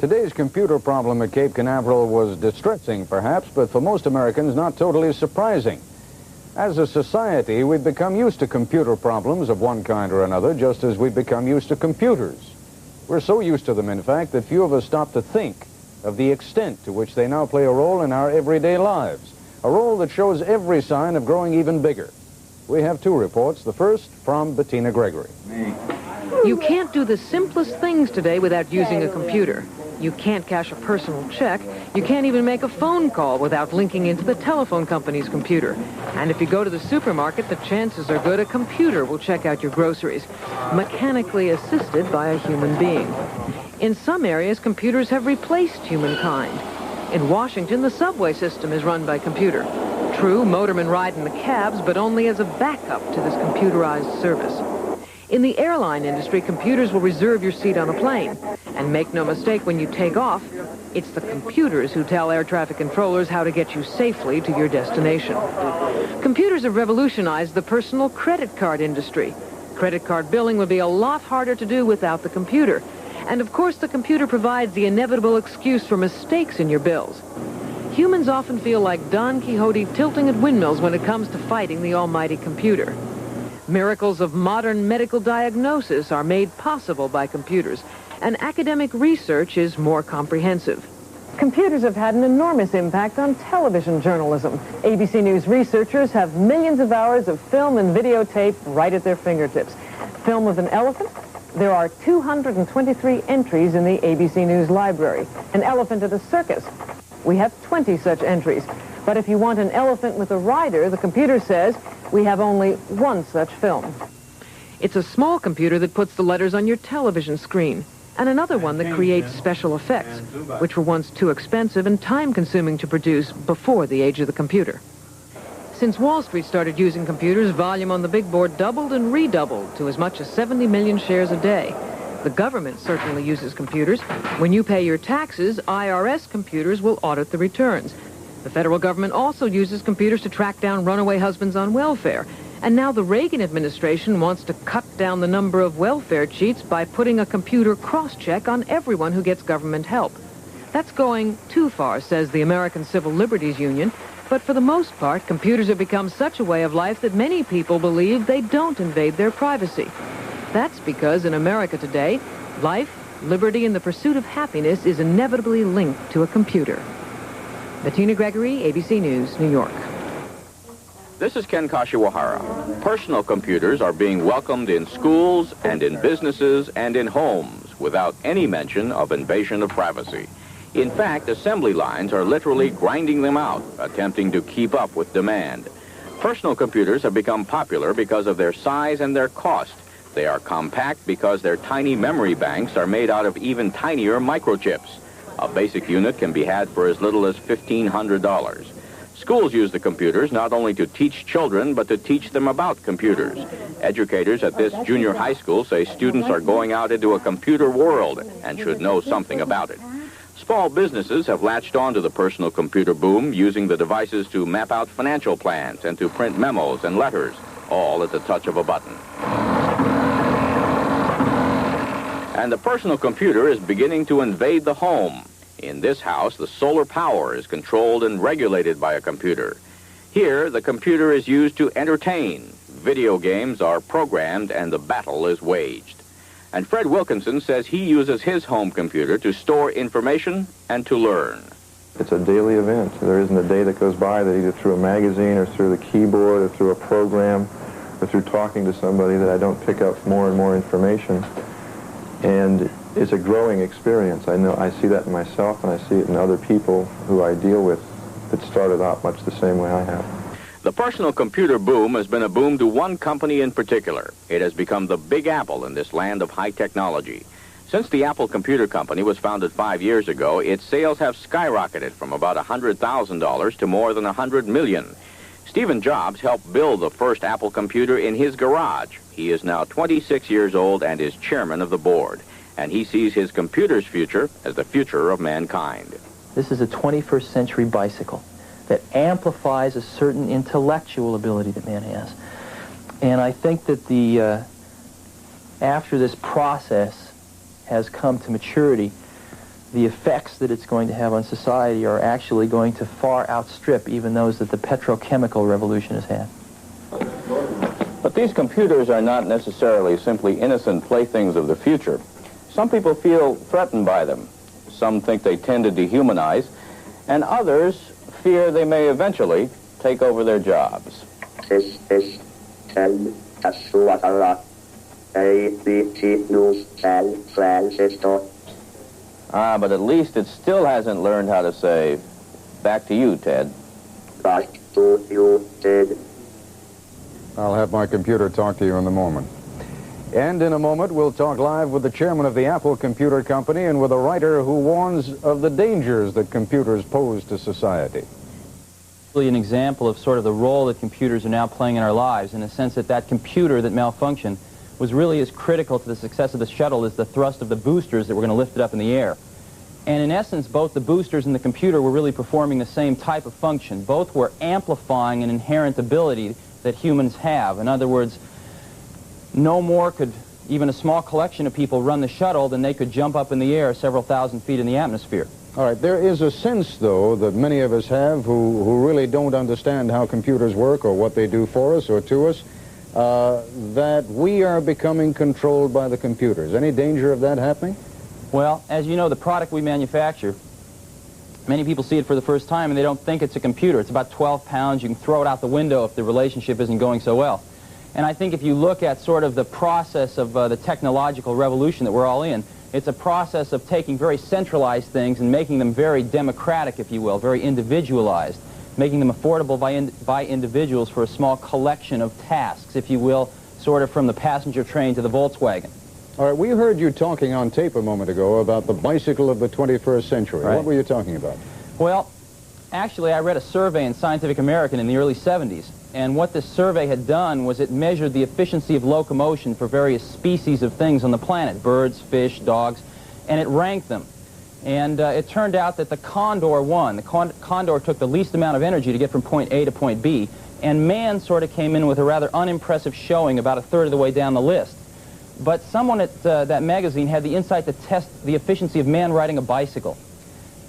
Today's computer problem at Cape Canaveral was distressing, perhaps, but for most Americans, not totally surprising. As a society, we've become used to computer problems of one kind or another, just as we've become used to computers. We're so used to them, in fact, that few of us stop to think of the extent to which they now play a role in our everyday lives, a role that shows every sign of growing even bigger. We have two reports, the first from Bettina Gregory. You can't do the simplest things today without using a computer. You can't cash a personal check. You can't even make a phone call without linking into the telephone company's computer. And if you go to the supermarket, the chances are good a computer will check out your groceries, mechanically assisted by a human being. In some areas, computers have replaced humankind. In Washington, the subway system is run by computer. True, motormen ride in the cabs, but only as a backup to this computerized service. In the airline industry, computers will reserve your seat on a plane. And make no mistake, when you take off, it's the computers who tell air traffic controllers how to get you safely to your destination. Computers have revolutionized the personal credit card industry. Credit card billing would be a lot harder to do without the computer. And of course, the computer provides the inevitable excuse for mistakes in your bills. Humans often feel like Don Quixote tilting at windmills when it comes to fighting the almighty computer. Miracles of modern medical diagnosis are made possible by computers, and academic research is more comprehensive. Computers have had an enormous impact on television journalism. ABC News researchers have millions of hours of film and videotape right at their fingertips. Film of an elephant? There are 223 entries in the ABC News library. An elephant at a circus? We have 20 such entries. But if you want an elephant with a rider, the computer says we have only one such film. It's a small computer that puts the letters on your television screen, and another one that creates special effects, which were once too expensive and time-consuming to produce before the age of the computer. Since Wall Street started using computers, volume on the big board doubled and redoubled to as much as 70 million shares a day. The government certainly uses computers. When you pay your taxes, IRS computers will audit the returns. The federal government also uses computers to track down runaway husbands on welfare. And now the Reagan administration wants to cut down the number of welfare cheats by putting a computer cross-check on everyone who gets government help. That's going too far, says the American Civil Liberties Union. But for the most part, computers have become such a way of life that many people believe they don't invade their privacy. That's because in America today, life, liberty, and the pursuit of happiness is inevitably linked to a computer. Bettina Gregory, ABC News, New York. This is Ken Kashiwahara. Personal computers are being welcomed in schools and in businesses and in homes without any mention of invasion of privacy. In fact, assembly lines are literally grinding them out, attempting to keep up with demand. Personal computers have become popular because of their size and their cost. They are compact because their tiny memory banks are made out of even tinier microchips. A basic unit can be had for as little as $1,500. Schools use the computers not only to teach children, but to teach them about computers. Educators at this junior high school say students are going out into a computer world and should know something about it. Small businesses have latched on to the personal computer boom, using the devices to map out financial plans and to print memos and letters, all at the touch of a button. And the personal computer is beginning to invade the home. In this house, the solar power is controlled and regulated by a computer. Here, the computer is used to entertain. Video games are programmed and the battle is waged. And Fred Wilkinson says he uses his home computer to store information and to learn. It's a daily event. There isn't a day that goes by that either through a magazine or through the keyboard or through a program or through talking to somebody that I don't pick up more and more information. And it's a growing experience. I see that in myself, and I see it in other people who I deal with that started out much the same way I have. The personal computer boom has been a boom to one company in particular. It has become the Big Apple in this land of high technology. Since the Apple Computer Company was founded 5 years ago, its sales have skyrocketed from about $100,000 to more than $100 million. Stephen Jobs helped build the first Apple computer in his garage. He is now 26 years old and is chairman of the board. And he sees his computer's future as the future of mankind. This is a 21st century bicycle that amplifies a certain intellectual ability that man has. And I think that after this process has come to maturity, the effects that it's going to have on society are actually going to far outstrip even those that the petrochemical revolution has had. But these computers are not necessarily simply innocent playthings of the future. Some people feel threatened by them. Some think they tend to dehumanize, and others fear they may eventually take over their jobs. This is ABC News San Francisco. But at least it still hasn't learned how to say, back to you, Ted. Back to you, Ted. I'll have my computer talk to you in a moment. And in a moment, we'll talk live with the chairman of the Apple Computer Company and with a writer who warns of the dangers that computers pose to society. Really an example of sort of the role that computers are now playing in our lives, in the sense that that computer that malfunctioned was really as critical to the success of the shuttle as the thrust of the boosters that were going to lift it up in the air. And in essence, both the boosters and the computer were really performing the same type of function. Both were amplifying an inherent ability that humans have. In other words, no more could even a small collection of people run the shuttle than they could jump up in the air several thousand feet in the atmosphere. All right, there is a sense, though, that many of us have who really don't understand how computers work or what they do for us or to us, that we are becoming controlled by the computers. Any danger of that happening? Well, as you know, the product we manufacture, many people see it for the first time and they don't think it's a computer. It's about 12 pounds. You can throw it out the window if the relationship isn't going so well. And I think if you look at sort of the process of the technological revolution that we're all in, it's a process of taking very centralized things and making them very democratic, if you will, very individualized, making them affordable by individuals for a small collection of tasks, if you will, sort of from the passenger train to the Volkswagen. All right, we heard you talking on tape a moment ago about the bicycle of the 21st century. Right. What were you talking about? Well, actually, I read a survey in Scientific American in the early 70s, and what this survey had done was it measured the efficiency of locomotion for various species of things on the planet, birds, fish, dogs, and it ranked them. And it turned out that the condor won. The condor took the least amount of energy to get from point A to point B, and man sort of came in with a rather unimpressive showing about a third of the way down the list. But someone at that magazine had the insight to test the efficiency of man riding a bicycle.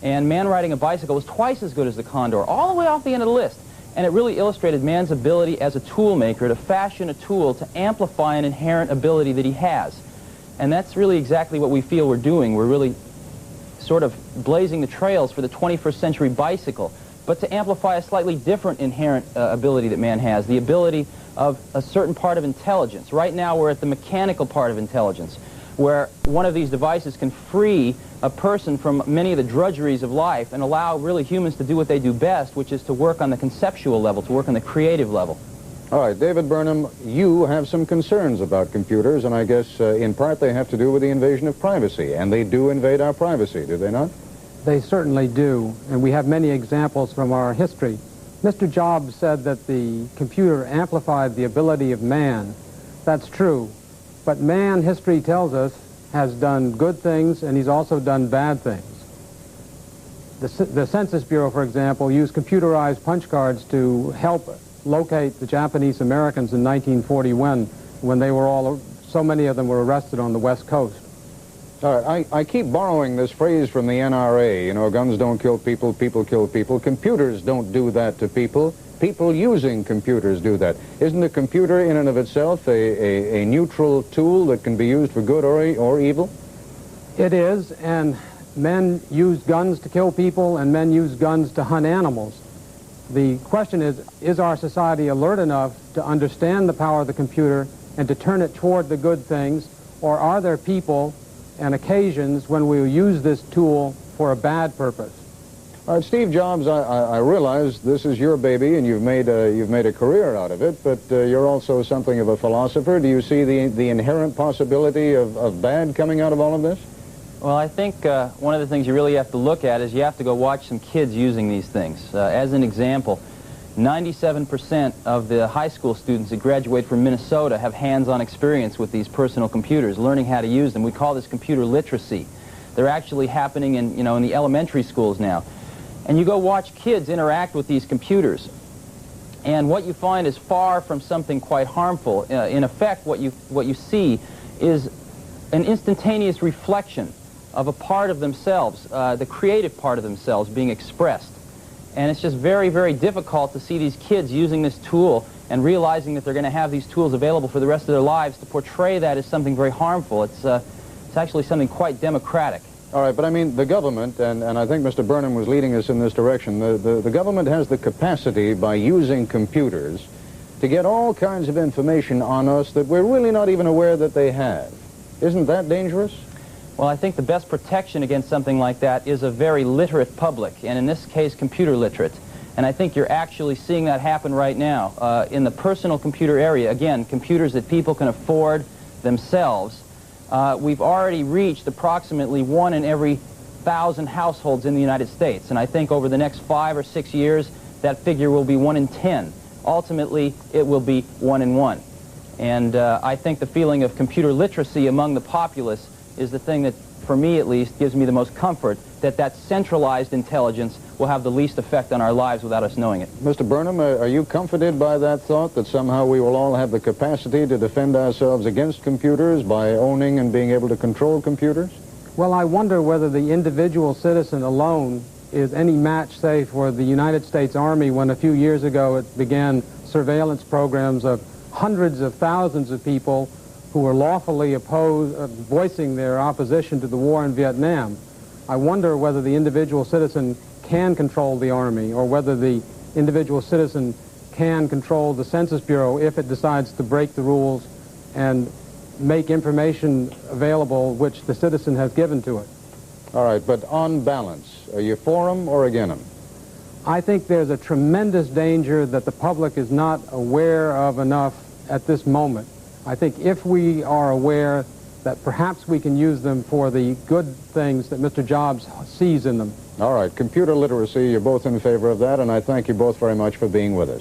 And man riding a bicycle was twice as good as the condor, all the way off the end of the list. And it really illustrated man's ability as a tool maker to fashion a tool to amplify an inherent ability that he has. And that's really exactly what we feel we're doing. We're really sort of blazing the trails for the 21st century bicycle, but to amplify a slightly different inherent ability that man has, the ability of a certain part of intelligence. Right now we're at the mechanical part of intelligence, where one of these devices can free a person from many of the drudgeries of life and allow really humans to do what they do best, which is to work on the conceptual level, to work on the creative level. All right, David Burnham, you have some concerns about computers, and I guess in part they have to do with the invasion of privacy, and they do invade our privacy, do they not? They certainly do, and we have many examples from our history. Mr. Jobs said that the computer amplified the ability of man. That's true, but man, history tells us, has done good things, and he's also done bad things. The Census Bureau, for example, used computerized punch cards to help locate the Japanese Americans in 1941 when they were so many of them were arrested on the West Coast. All right, I keep borrowing this phrase from the NRA, you know, guns don't kill people, people kill people. Computers don't do that to people. People using computers do that. Isn't a computer in and of itself a neutral tool that can be used for good or evil? It is, and men use guns to kill people, and men use guns to hunt animals. The question is our society alert enough to understand the power of the computer and to turn it toward the good things, or are there people and occasions when we will use this tool for a bad purpose? All right, Steve Jobs, I realize this is your baby and you've made a career out of it, but you're also something of a philosopher. Do you see the inherent possibility of bad coming out of all of this? Well, I think one of the things you really have to look at is you have to go watch some kids using these things. As an example, 97% of the high school students that graduate from Minnesota have hands-on experience with these personal computers, learning how to use them. We call this computer literacy. They're actually happening in the elementary schools now. And you go watch kids interact with these computers, and what you find is far from something quite harmful. In effect, what you see is an instantaneous reflection of a part of themselves, the creative part of themselves being expressed. And it's just very, very difficult to see these kids using this tool and realizing that they're going to have these tools available for the rest of their lives to portray that as something very harmful. It's actually something quite democratic. All right, but I mean, the government, and I think Mr. Burnham was leading us in this direction, the government has the capacity by using computers to get all kinds of information on us that we're really not even aware that they have. Isn't that dangerous? Well, I think the best protection against something like that is a very literate public, and in this case, computer literate. And I think you're actually seeing that happen right now. In the personal computer area, again, computers that people can afford themselves, we've already reached approximately 1 in every 1,000 households in the United States. And I think over the next 5 or 6 years, that figure will be 1 in 10. Ultimately, it will be 1 in 1. And I think the feeling of computer literacy among the populace is the thing that, for me at least, gives me the most comfort that that centralized intelligence will have the least effect on our lives without us knowing it. Mr. Burnham, are you comforted by that thought, that somehow we will all have the capacity to defend ourselves against computers by owning and being able to control computers? Well, I wonder whether the individual citizen alone is any match, say, for the United States Army when a few years ago it began surveillance programs of hundreds of thousands of people who were lawfully voicing their opposition to the war in Vietnam. I wonder whether the individual citizen can control the Army, or whether the individual citizen can control the Census Bureau if it decides to break the rules and make information available which the citizen has given to it. All right, but on balance, are you for them or against them? I think there's a tremendous danger that the public is not aware of enough at this moment. I think if we are aware that perhaps we can use them for the good things that Mr. Jobs sees in them. All right, computer literacy, you're both in favor of that, and I thank you both very much for being with us.